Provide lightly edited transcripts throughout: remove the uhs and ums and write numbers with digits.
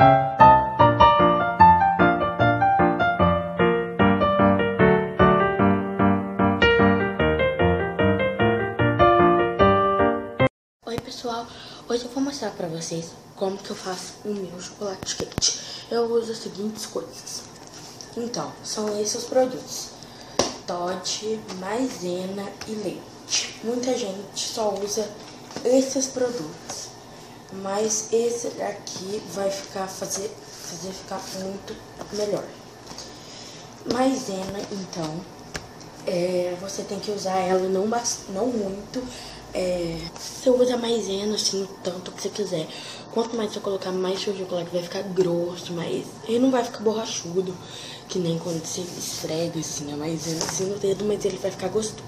Oi pessoal, hoje eu vou mostrar pra vocês como que eu faço o meu chocolate quente. Eu uso as seguintes coisas. Então, são esses os produtos: Toddy, maisena e leite. Muita gente só usa esses produtos, mas esse aqui vai fazer ficar muito melhor. Maisena, então, você tem que usar ela não muito. Você usa maisena assim, o tanto que você quiser. Quanto mais você colocar, mais seu chocolate vai ficar grosso, mas ele não vai ficar borrachudo, que nem quando você esfrega assim a maisena assim no dedo, mas ele vai ficar gostoso.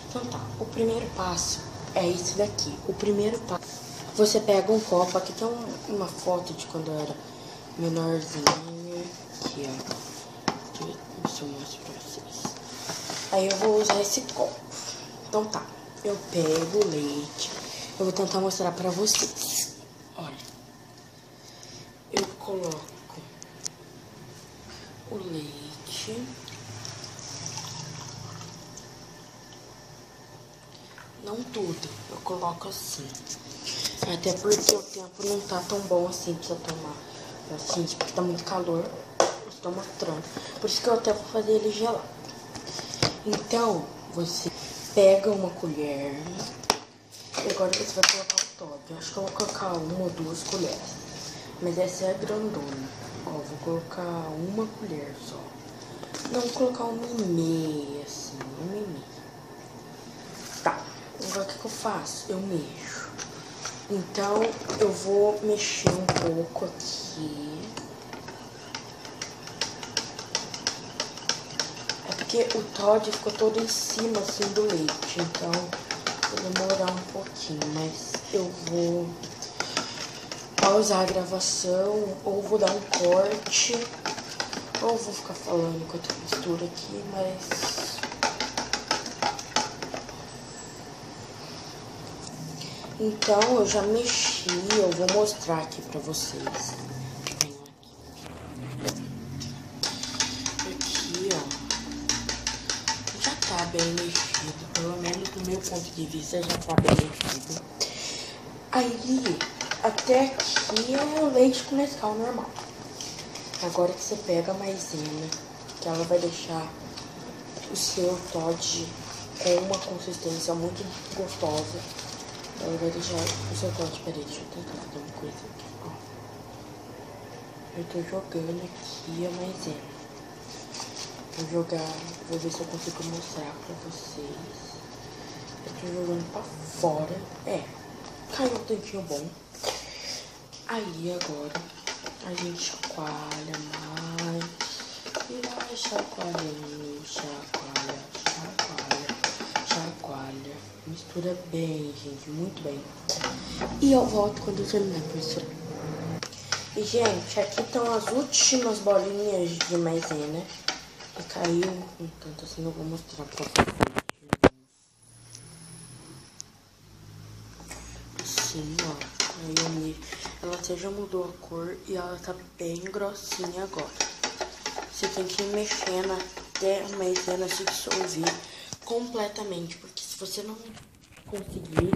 Então tá, o primeiro passo é esse daqui. O primeiro passo, você pega um copo, aqui tem uma foto de quando eu era menorzinha, aqui ó, deixa eu mostrar pra vocês. Aí eu vou usar esse copo. Então tá, eu pego o leite, eu vou tentar mostrar pra vocês. Olha, eu coloco o leite, não tudo, eu coloco assim, até porque o tempo não tá tão bom assim pra você tomar, assim, porque tá muito calor, eu estou mostrando, por isso que eu até vou fazer ele gelado. Então, você pega uma colher, e agora você vai colocar o Toddy. Eu acho que eu vou colocar uma ou duas colheres, mas essa é a grandona. Ó, vou colocar uma colher só. Não, vou colocar uma e meia, assim, uma e meia. Tá, agora o que eu faço? Eu mexo. Então, eu vou mexer um pouco aqui. É porque o Toddy ficou todo em cima, assim, do leite. Então, vou demorar um pouquinho, mas eu vou pausar a gravação, ou vou dar um corte, ou vou ficar falando enquanto eu misturo aqui, mas... Então, eu já mexi, eu vou mostrar aqui pra vocês. Aqui, ó, já tá bem mexido, pelo menos do meu ponto de vista já tá bem mexido. Aí, até aqui é o leite com Nescau normal. Agora que você pega a maisena, que ela vai deixar o seu Toddy com uma consistência muito gostosa. Ela vai deixar o seu Toddy, peraí, deixa eu tentar fazer uma coisa aqui, ó. Eu tô jogando aqui a maisena. Vou ver se eu consigo mostrar pra vocês. Eu tô jogando pra fora, caiu um tantinho bom. Aí agora a gente chacoalha mais e vai chacoalhando, chacoalha. Mistura bem, gente, muito bem. E eu volto quando eu terminar de misturar. E, gente, aqui estão as últimas bolinhas de maisena. E caiu um tanto assim, eu vou mostrar pra vocês. Assim, ó. Aí ela até já mudou a cor e ela tá bem grossinha agora. Você tem que ir mexendo até a maisena se dissolver completamente, porque se você não conseguir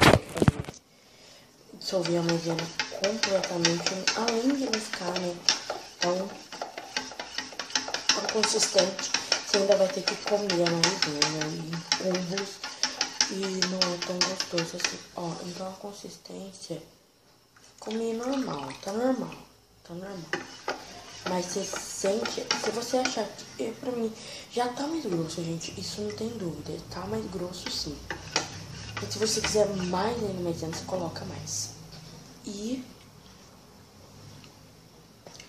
dissolver a maisena completamente, além de não ficar, né, tão consistente, você ainda vai ter que comer a maisena em cubos e não é tão gostoso assim. Ó, então a consistência comi normal, tá normal. Mas você sente, se você achar que, pra mim, já tá mais grosso, gente, isso não tem dúvida, tá mais grosso sim. E se você quiser mais ainda maisena, você coloca mais. E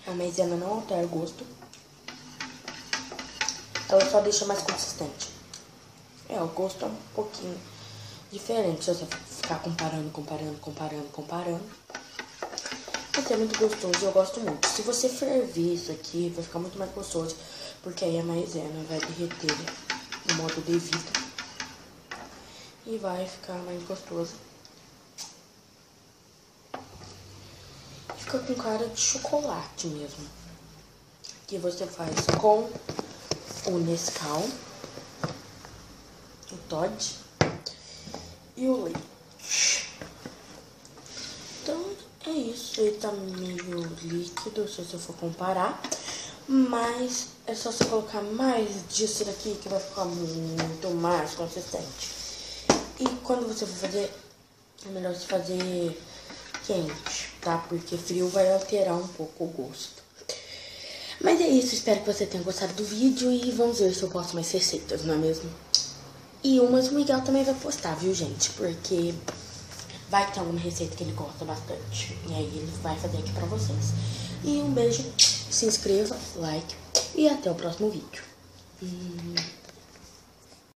a maisena não altera o gosto, ela só deixa mais consistente. O gosto é um pouquinho diferente, se você ficar comparando. Mas é muito gostoso, eu gosto muito. Se você ferver isso aqui, vai ficar muito mais gostoso, porque aí a maisena vai derreter no modo devido e vai ficar mais gostoso. fica com cara de chocolate mesmo. Que você faz com o Nescau, o Toddy e o leite. Então é isso, ele tá meio líquido se você for comparar, mas é só você colocar mais disso daqui que vai ficar muito mais consistente. E quando você for fazer, é melhor você fazer quente, tá? Porque frio vai alterar um pouco o gosto. Mas é isso, espero que você tenha gostado do vídeo e vamos ver se eu posto mais receitas, não é mesmo? E umas o Miguel também vai postar, viu, gente? Porque vai ter alguma receita que ele gosta bastante. E aí ele vai fazer aqui pra vocês. E um beijo, se inscreva, like e até o próximo vídeo.